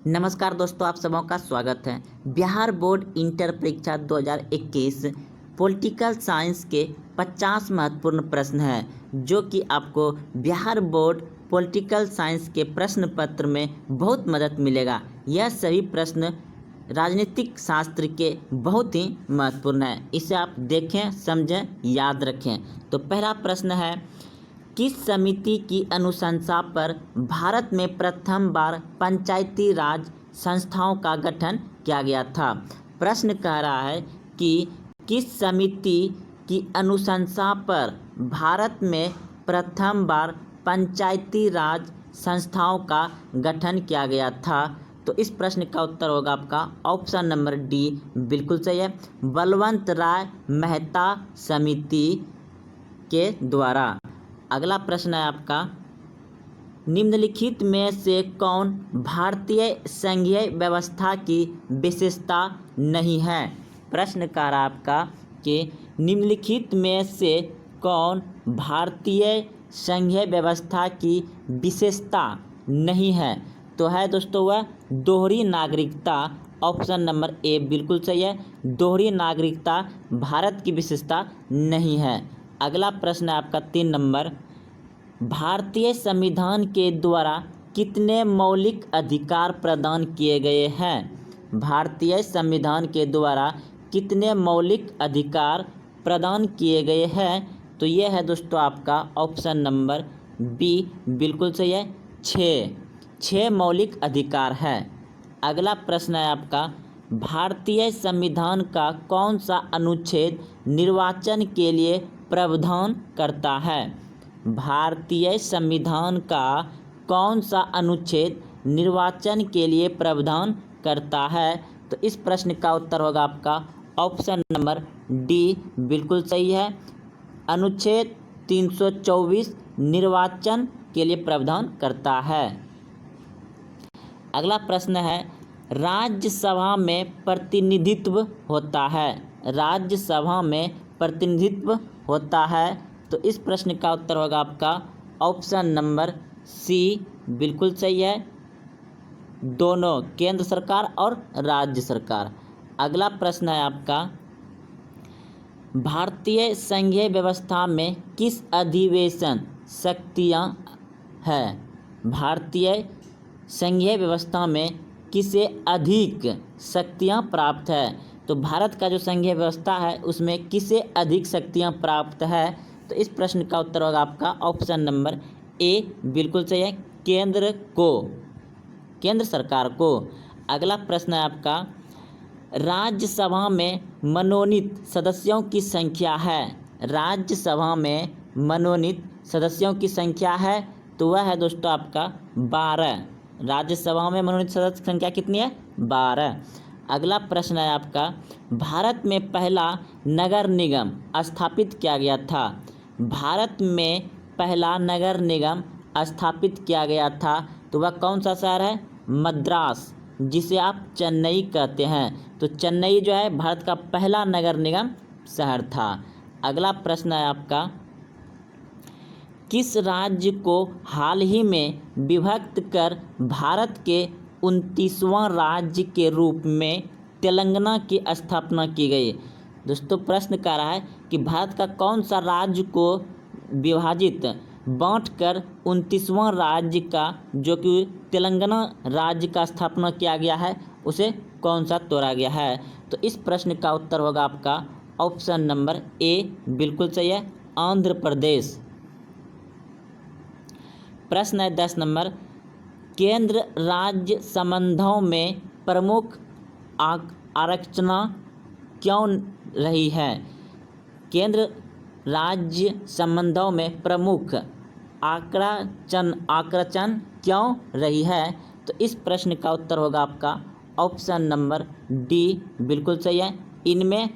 नमस्कार दोस्तों, आप सबों का स्वागत है। बिहार बोर्ड इंटर परीक्षा 2021 पॉलिटिकल साइंस के 50 महत्वपूर्ण प्रश्न हैं जो कि आपको बिहार बोर्ड पॉलिटिकल साइंस के प्रश्न पत्र में बहुत मदद मिलेगा। यह सभी प्रश्न राजनीतिक शास्त्र के बहुत ही महत्वपूर्ण हैं। इसे आप देखें, समझें, याद रखें। तो पहला प्रश्न है, किस समिति की अनुशंसा पर भारत में प्रथम बार पंचायती राज संस्थाओं का गठन किया गया था? प्रश्न कह रहा है कि किस समिति की अनुशंसा पर भारत में प्रथम बार पंचायती राज संस्थाओं का गठन किया गया था। तो इस प्रश्न का उत्तर होगा आपका ऑप्शन नंबर डी, बिल्कुल सही है, बलवंत राय मेहता समिति के द्वारा। अगला प्रश्न है आपका, निम्नलिखित में से कौन भारतीय संघीय व्यवस्था की विशेषता नहीं है? प्रश्न कह रहा है आपका कि निम्नलिखित में से कौन भारतीय संघीय व्यवस्था की विशेषता नहीं है? तो है दोस्तों वह दोहरी नागरिकता। ऑप्शन नंबर ए बिल्कुल सही है, दोहरी नागरिकता भारत की विशेषता नहीं है। अगला प्रश्न है आपका 3 नंबर, भारतीय संविधान के द्वारा कितने मौलिक अधिकार प्रदान किए गए हैं? भारतीय संविधान के द्वारा कितने मौलिक अधिकार प्रदान किए गए हैं? तो ये है दोस्तों आपका ऑप्शन नंबर बी, बिल्कुल सही है, 6 मौलिक अधिकार है। अगला प्रश्न है आपका, भारतीय संविधान का कौन सा अनुच्छेद निर्वाचन के लिए प्रावधान करता है? भारतीय संविधान का कौन सा अनुच्छेद निर्वाचन के लिए प्रावधान करता है? तो इस प्रश्न का उत्तर होगा आपका ऑप्शन नंबर डी, बिल्कुल सही है, अनुच्छेद 324 निर्वाचन के लिए प्रावधान करता है। अगला प्रश्न है, राज्यसभा में प्रतिनिधित्व होता है। राज्यसभा में प्रतिनिधित्व होता है। तो इस प्रश्न का उत्तर होगा आपका ऑप्शन नंबर सी, बिल्कुल सही है, दोनों केंद्र सरकार और राज्य सरकार। अगला प्रश्न है आपका, भारतीय संघीय व्यवस्था में किस अधिवेशन शक्तियाँ हैं? भारतीय संघीय व्यवस्था में किसे अधिक शक्तियाँ प्राप्त है? तो भारत का जो संघीय व्यवस्था है उसमें किसे अधिक शक्तियाँ प्राप्त है? तो इस प्रश्न का उत्तर होगा आपका ऑप्शन नंबर ए, बिल्कुल सही है, केंद्र सरकार को। अगला प्रश्न है आपका, राज्यसभा में मनोनीत सदस्यों की संख्या है। राज्यसभा में मनोनीत सदस्यों की संख्या है तो वह है दोस्तों आपका 12। राज्यसभा में मनोनीत सदस्य की संख्या कितनी है? 12। अगला प्रश्न है आपका, भारत में पहला नगर निगम स्थापित किया गया था। भारत में पहला नगर निगम स्थापित किया गया था तो वह कौन सा शहर है? मद्रास, जिसे आप चेन्नई कहते हैं। तो चेन्नई जो है भारत का पहला नगर निगम शहर था। अगला प्रश्न है आपका, किस राज्य को हाल ही में विभक्त कर भारत के 29वां राज्य के रूप में तेलंगाना की स्थापना की गई? दोस्तों प्रश्न कह रहा है कि भारत का कौन सा राज्य को विभाजित बांटकर 29वां राज्य का जो कि तेलंगाना राज्य का स्थापना किया गया है उसे कौन सा तोड़ा गया है? तो इस प्रश्न का उत्तर होगा आपका ऑप्शन नंबर ए, बिल्कुल सही है, आंध्र प्रदेश। प्रश्न है 10 नंबर, केंद्र राज्य संबंधों में प्रमुख आरक्षण क्यों रही है? केंद्र राज्य संबंधों में प्रमुख आरक्षण क्यों रही है? तो इस प्रश्न का उत्तर होगा आपका ऑप्शन नंबर डी, बिल्कुल सही है, इनमें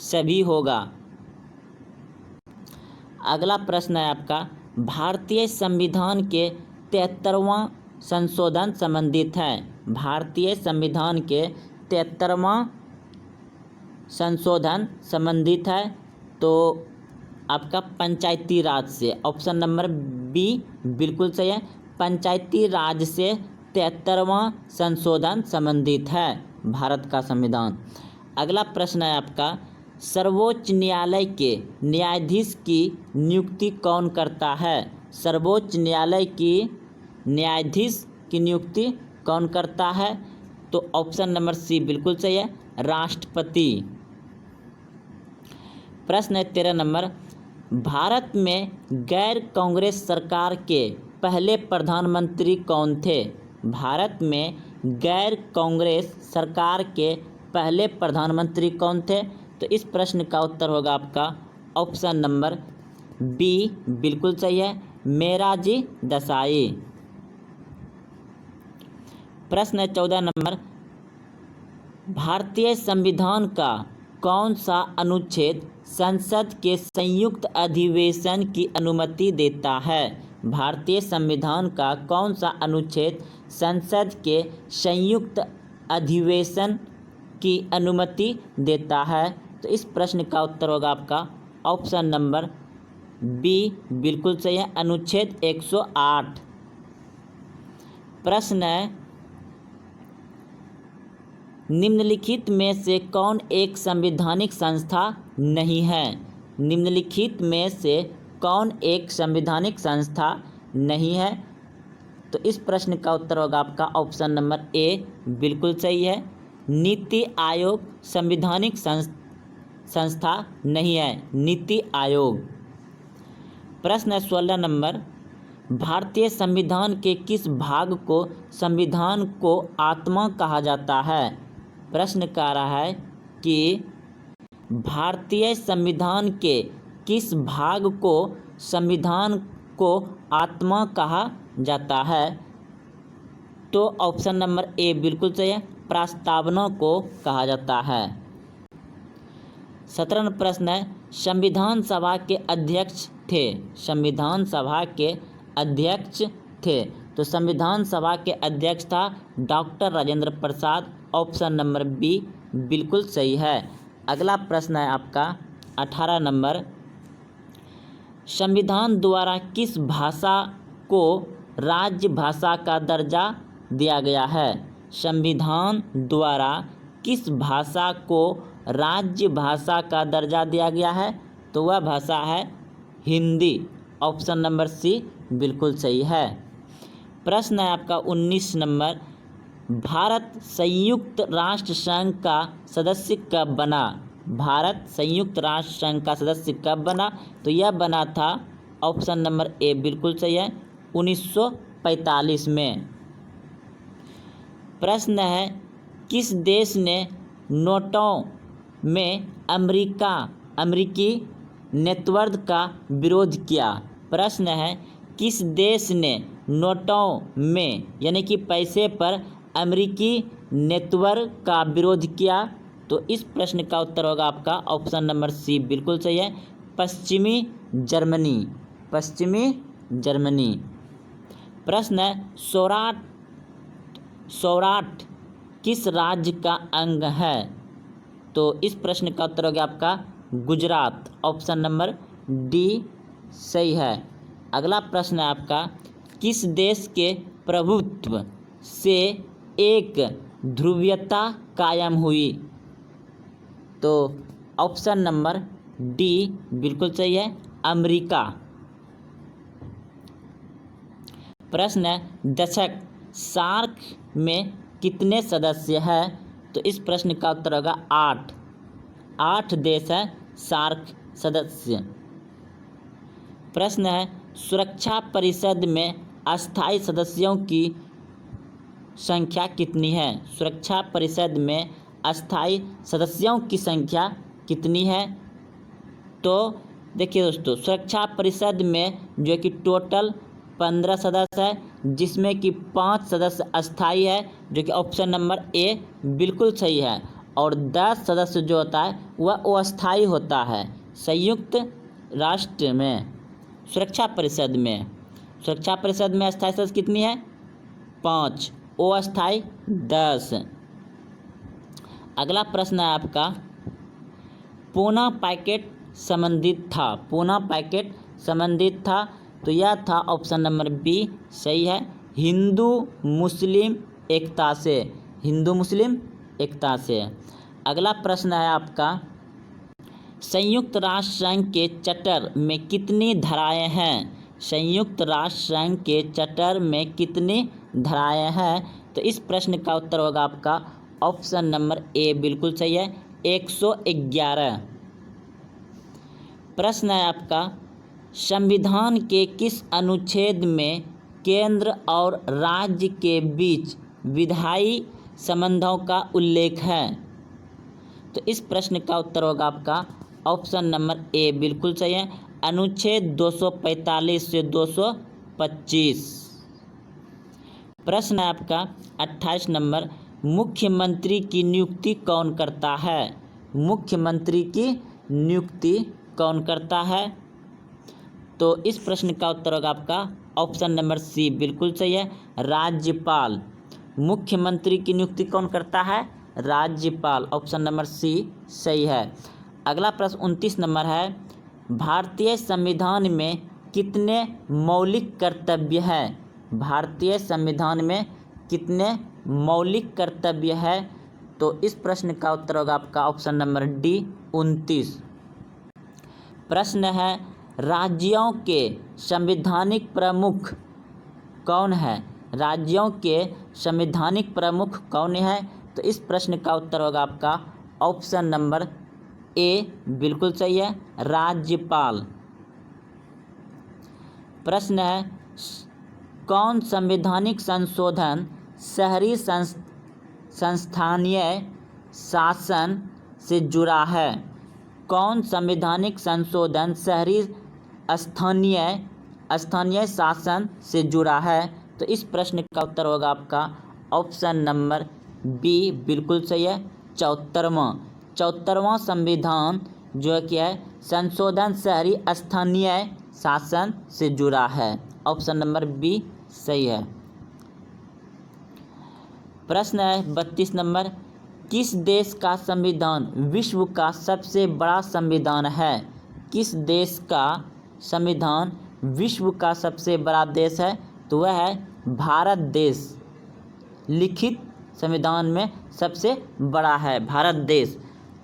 सभी होगा। अगला प्रश्न है आपका, भारतीय संविधान के 73वां संशोधन संबंधित है। भारतीय संविधान के 73वां संशोधन संबंधित है तो आपका पंचायती राज से। ऑप्शन नंबर बी बिल्कुल सही है, पंचायती राज से 73वां संशोधन संबंधित है? भारत का संविधान। अगला प्रश्न है आपका, सर्वोच्च न्यायालय के न्यायाधीश की नियुक्ति कौन करता है? सर्वोच्च न्यायालय की न्यायाधीश की नियुक्ति कौन करता है? तो ऑप्शन नंबर सी बिल्कुल सही है, राष्ट्रपति। प्रश्न है 13 नंबर, भारत में गैर कांग्रेस सरकार के पहले प्रधानमंत्री कौन थे? भारत में गैर कांग्रेस सरकार के पहले प्रधानमंत्री कौन थे? तो इस प्रश्न का उत्तर होगा आपका ऑप्शन नंबर बी बिल्कुल सही है, मोरारजी देसाई। प्रश्न है 14 नंबर, भारतीय संविधान का कौन सा अनुच्छेद संसद के संयुक्त अधिवेशन की अनुमति देता है? भारतीय संविधान का कौन सा अनुच्छेद संसद के संयुक्त अधिवेशन की अनुमति देता है? तो इस प्रश्न का उत्तर होगा आपका ऑप्शन नंबर बी बिल्कुल सही है, अनुच्छेद 108। प्रश्न है, निम्नलिखित में से कौन एक संवैधानिक संस्था नहीं है? निम्नलिखित में से कौन एक संवैधानिक संस्था नहीं है? तो इस प्रश्न का उत्तर होगा आपका ऑप्शन नंबर ए बिल्कुल सही है, नीति आयोग संवैधानिक संस्था नहीं है, नीति आयोग। प्रश्न है 16 नंबर, भारतीय संविधान के किस भाग को संविधान को आत्मा कहा जाता है? प्रश्न कह रहा है कि भारतीय संविधान के किस भाग को संविधान को आत्मा कहा जाता है? तो ऑप्शन नंबर ए बिल्कुल सही है, प्रस्तावना को कहा जाता है। 17 प्रश्न है, संविधान सभा के अध्यक्ष थे? संविधान सभा के अध्यक्ष थे, तो संविधान सभा के अध्यक्ष था doctor Rajendra Prasad. Option number B बिल्कुल सही है। अगला प्रश्न है आपका 18 नंबर, संविधान द्वारा किस भाषा को राज्य भाषा का दर्जा दिया गया है? संविधान द्वारा किस भाषा को राज्य भाषा का दर्जा दिया गया है? तो वह भाषा है हिंदी। ऑप्शन नंबर सी बिल्कुल सही है। प्रश्न है आपका 19 नंबर, भारत संयुक्त राष्ट्र संघ का सदस्य कब बना? भारत संयुक्त राष्ट्र संघ का सदस्य कब बना? तो यह बना था ऑप्शन नंबर ए बिल्कुल सही है, 1945 में। प्रश्न है, किस देश ने नोटों में अमेरिकी नेटवर्क का विरोध किया? प्रश्न है, किस देश ने नोटों में यानी कि पैसे पर अमेरिकी नेटवर्क का विरोध किया? तो इस प्रश्न का उत्तर होगा आपका ऑप्शन नंबर सी बिल्कुल सही है, पश्चिमी जर्मनी। पश्चिमी जर्मनी। प्रश्न है, सौराठ किस राज्य का अंग है? तो इस प्रश्न का उत्तर होगा आपका गुजरात। ऑप्शन नंबर डी सही है। अगला प्रश्न है आपका, किस देश के प्रभुत्व से एक ध्रुवीयता कायम हुई? तो ऑप्शन नंबर डी बिल्कुल सही है, अमेरिका। प्रश्न है, दशक सार्क में कितने सदस्य हैं? तो इस प्रश्न का उत्तर होगा 8। 8 देश है सार्क सदस्य। प्रश्न है, सुरक्षा परिषद में अस्थायी सदस्यों की संख्या कितनी है? सुरक्षा परिषद में अस्थायी सदस्यों की संख्या कितनी है? तो देखिए दोस्तों, सुरक्षा परिषद में जो कि टोटल 15 सदस्य है, जिसमें कि 5 सदस्य अस्थायी है, जो कि ऑप्शन नंबर ए बिल्कुल सही है, और 10 सदस्य जो होता है वह अस्थायी होता है। संयुक्त राष्ट्र में सुरक्षा परिषद में अस्थायी सदस्य कितनी है? 5, अस्थायी 10। अगला प्रश्न है आपका, पूना पैकेट संबंधित था? पूना पैकेट संबंधित था, तो यह था ऑप्शन नंबर बी सही है, हिंदू मुस्लिम एकता से, हिंदू मुस्लिम एकता से। अगला प्रश्न है आपका, संयुक्त राष्ट्र संघ के चार्टर में कितनी धाराएं हैं? संयुक्त राष्ट्र संघ के चार्टर में कितनी धाराएं हैं? तो इस प्रश्न का उत्तर होगा आपका ऑप्शन नंबर ए बिल्कुल सही है, 111। प्रश्न है आपका, संविधान के किस अनुच्छेद में केंद्र और राज्य के बीच विधायी संबंधों का उल्लेख है? तो इस प्रश्न का उत्तर होगा आपका ऑप्शन नंबर ए बिल्कुल सही है, अनुच्छेद 245 से 225। प्रश्न है आपका 28 नंबर, मुख्यमंत्री की नियुक्ति कौन करता है? मुख्यमंत्री की नियुक्ति कौन करता है? तो इस प्रश्न का उत्तर होगा आपका ऑप्शन नंबर सी बिल्कुल सही है, राज्यपाल। मुख्यमंत्री की नियुक्ति कौन करता है? राज्यपाल। ऑप्शन नंबर सी सही है। अगला प्रश्न 29 नंबर है, भारतीय संविधान में कितने मौलिक कर्तव्य हैं? भारतीय संविधान में कितने मौलिक कर्तव्य है? तो इस प्रश्न का उत्तर होगा आपका ऑप्शन नंबर डी 29। प्रश्न है, राज्यों के संवैधानिक प्रमुख कौन है? राज्यों के संवैधानिक प्रमुख कौन है? तो इस प्रश्न का उत्तर होगा आपका ऑप्शन नंबर ए बिल्कुल सही है, राज्यपाल। प्रश्न है, कौन संवैधानिक संशोधन शहरी संस्थानीय शासन से जुड़ा है? कौन संवैधानिक संशोधन शहरी स्थानीय शासन से जुड़ा है? तो इस प्रश्न का उत्तर होगा आपका ऑप्शन नंबर बी बिल्कुल सही है, 74वां संविधान जो है क्या है, संशोधन शहरी स्थानीय शासन से जुड़ा है। ऑप्शन नंबर बी सही है। प्रश्न है 32 नंबर, किस देश का संविधान विश्व का सबसे बड़ा संविधान है? किस देश का संविधान विश्व का सबसे बड़ा देश है? तो वह है भारत देश। लिखित संविधान में सबसे बड़ा है भारत देश।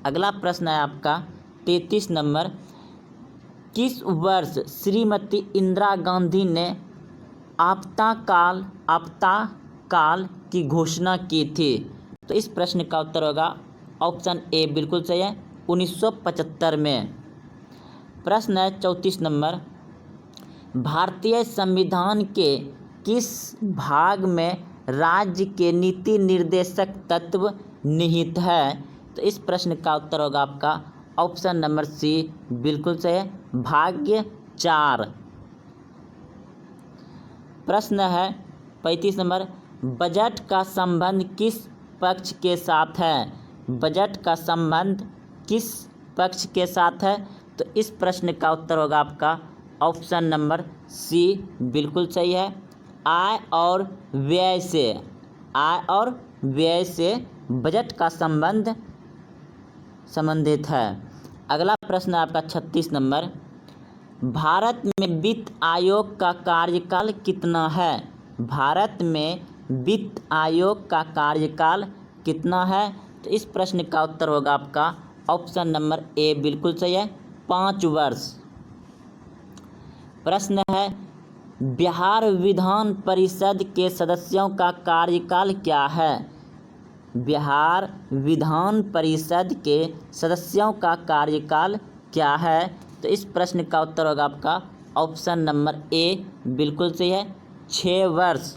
अगला प्रश्न है आपका 33 नंबर, किस वर्ष श्रीमती इंदिरा गांधी ने आपातकाल की घोषणा की थी? तो इस प्रश्न का उत्तर होगा ऑप्शन ए बिल्कुल सही है, 1975 में। प्रश्न है 34 नंबर, भारतीय संविधान के किस भाग में राज्य के नीति निर्देशक तत्व निहित है? तो इस प्रश्न का उत्तर होगा आपका ऑप्शन नंबर सी बिल्कुल सही है, भाग 4। प्रश्न है 35 नंबर, बजट का संबंध किस पक्ष के साथ है? बजट का संबंध किस पक्ष के साथ है? तो इस प्रश्न का उत्तर होगा आपका ऑप्शन नंबर सी बिल्कुल सही है, आय और व्यय से बजट का संबंधित है। अगला प्रश्न है आपका 36 नंबर, भारत में वित्त आयोग का कार्यकाल कितना है? भारत में वित्त आयोग का कार्यकाल कितना है? तो इस प्रश्न का उत्तर होगा आपका ऑप्शन नंबर ए बिल्कुल सही है, 5 वर्ष। प्रश्न है, बिहार विधान परिषद के सदस्यों का कार्यकाल क्या है? बिहार विधान परिषद के सदस्यों का कार्यकाल क्या है? तो इस प्रश्न का उत्तर होगा आपका ऑप्शन नंबर ए बिल्कुल सही है, 6 वर्ष।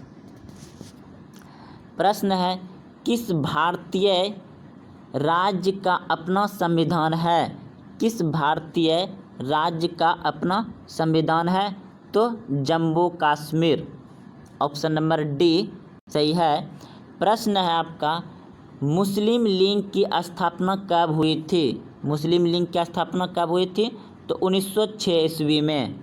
प्रश्न है, किस भारतीय राज्य का अपना संविधान है? किस भारतीय राज्य का अपना संविधान है? तो Jammu Kashmir. Option number D सही है। प्रश्न है आपका, मुस्लिम लीग की स्थापना कब हुई थी? मुस्लिम लीग की स्थापना कब हुई थी? तो 1906 ईस्वी में।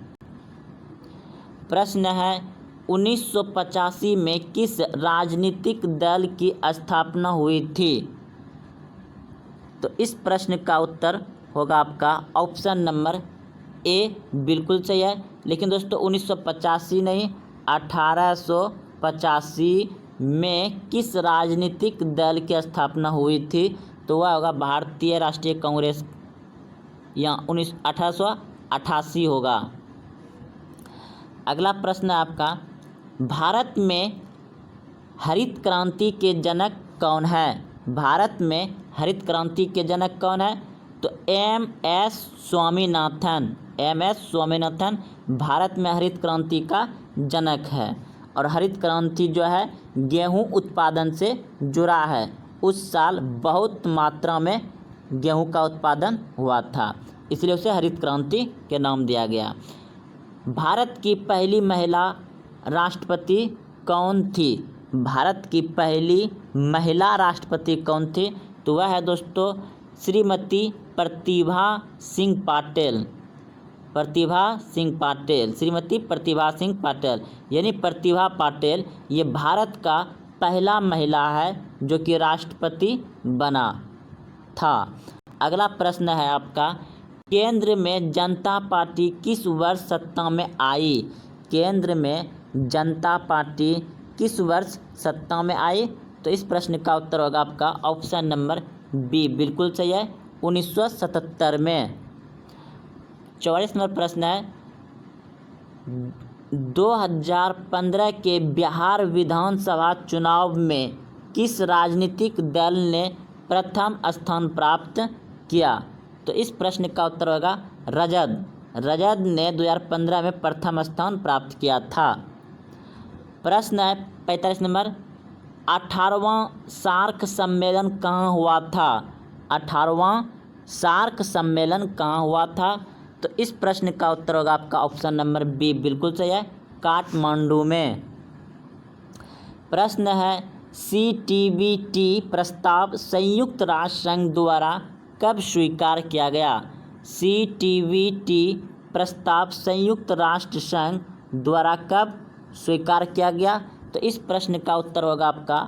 प्रश्न है, 1985 में किस राजनीतिक दल की स्थापना हुई थी? तो इस प्रश्न का उत्तर होगा आपका ऑप्शन नंबर ए बिल्कुल सही है। लेकिन दोस्तों 1985 नहीं, 1985 में किस राजनीतिक दल की स्थापना हुई थी? तो वह होगा भारतीय राष्ट्रीय कांग्रेस, या 1888 होगा। अगला प्रश्न है आपका, भारत में हरित क्रांति के जनक कौन है? भारत में हरित क्रांति के जनक कौन है? तो एम.एस. स्वामीनाथन। एम.एस. स्वामीनाथन भारत में हरित क्रांति का जनक है। और हरित क्रांति जो है गेहूं उत्पादन से जुड़ा है। उस साल बहुत मात्रा में गेहूं का उत्पादन हुआ था, इसलिए उसे हरित क्रांति के नाम दिया गया। भारत की पहली महिला राष्ट्रपति कौन थी? भारत की पहली महिला राष्ट्रपति कौन थी? तो वह है दोस्तों श्रीमती प्रतिभा सिंह पाटिल। प्रतिभा सिंह पाटिल, श्रीमती प्रतिभा सिंह पाटिल, यानी प्रतिभा पाटिल ये भारत का पहला महिला है जो कि राष्ट्रपति बना था। अगला प्रश्न है आपका, केंद्र में जनता पार्टी किस वर्ष सत्ता में आई? केंद्र में जनता पार्टी किस वर्ष सत्ता में आई? तो इस प्रश्न का उत्तर होगा आपका ऑप्शन नंबर बी, बिल्कुल सही है, 1977 में। 44 नंबर प्रश्न है, 2015 के बिहार विधानसभा चुनाव में किस राजनीतिक दल ने प्रथम स्थान प्राप्त किया? तो इस प्रश्न का उत्तर होगा राजद। राजद ने 2015 में प्रथम स्थान प्राप्त किया था। प्रश्न है 45 नंबर, 18वां सार्क सम्मेलन कहाँ हुआ था? 18वां सार्क सम्मेलन कहाँ हुआ था? तो इस प्रश्न का उत्तर होगा आपका ऑप्शन नंबर बी, बिल्कुल सही है, काठमांडू में। प्रश्न है, CTBT प्रस्ताव संयुक्त राष्ट्र संघ द्वारा कब स्वीकार किया गया? CTBT प्रस्ताव संयुक्त राष्ट्र संघ द्वारा कब स्वीकार किया गया? तो इस प्रश्न का उत्तर होगा आपका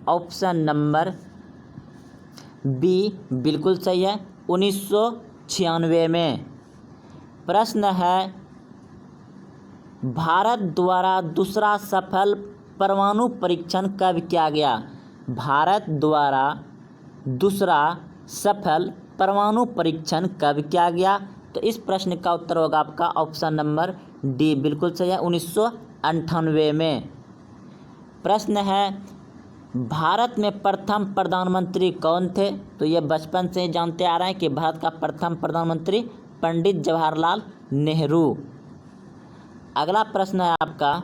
ऑप्शन नंबर बी, बिल्कुल सही है, 1996 में। प्रश्न है, भारत द्वारा दूसरा सफल परमाणु परीक्षण कब किया गया? भारत द्वारा दूसरा सफल परमाणु परीक्षण कब किया गया? तो इस प्रश्न का उत्तर होगा आपका ऑप्शन नंबर डी, बिल्कुल सही है, 1998 में। प्रश्न है, भारत में प्रथम प्रधानमंत्री कौन थे? तो ये बचपन से ही जानते आ रहे हैं कि भारत का प्रथम प्रधानमंत्री पंडित जवाहरलाल नेहरू। अगला प्रश्न है आपका,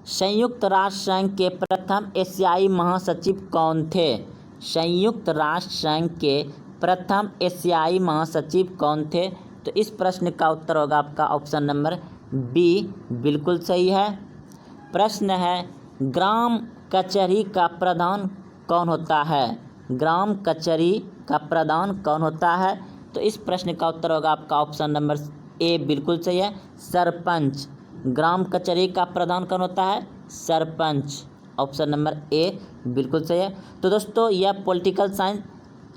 संयुक्त राष्ट्र संघ के प्रथम एशियाई महासचिव कौन थे? संयुक्त राष्ट्र संघ के प्रथम एशियाई महासचिव कौन थे? तो इस प्रश्न का उत्तर होगा आपका ऑप्शन नंबर बी, बिल्कुल सही है। प्रश्न है, ग्राम कचहरी का प्रधान कौन होता है? ग्राम कचहरी का प्रधान कौन होता है? तो इस प्रश्न का उत्तर होगा आपका ऑप्शन नंबर ए, बिल्कुल सही है, सरपंच। ग्राम कचहरी का प्रधान कौन होता है? सरपंच। ऑप्शन नंबर ए बिल्कुल सही है। तो दोस्तों यह पॉलिटिकल साइंस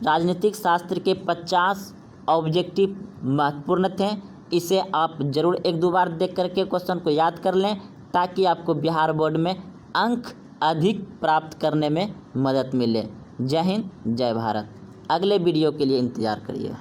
राजनीतिक शास्त्र के 50 ऑब्जेक्टिव महत्वपूर्ण थे। इसे आप ज़रूर एक दो बार देख करके क्वेश्चन को याद कर लें ताकि आपको बिहार बोर्ड में अंक अधिक प्राप्त करने में मदद मिले। जय हिंद, जय भारत। अगले वीडियो के लिए इंतज़ार करिए।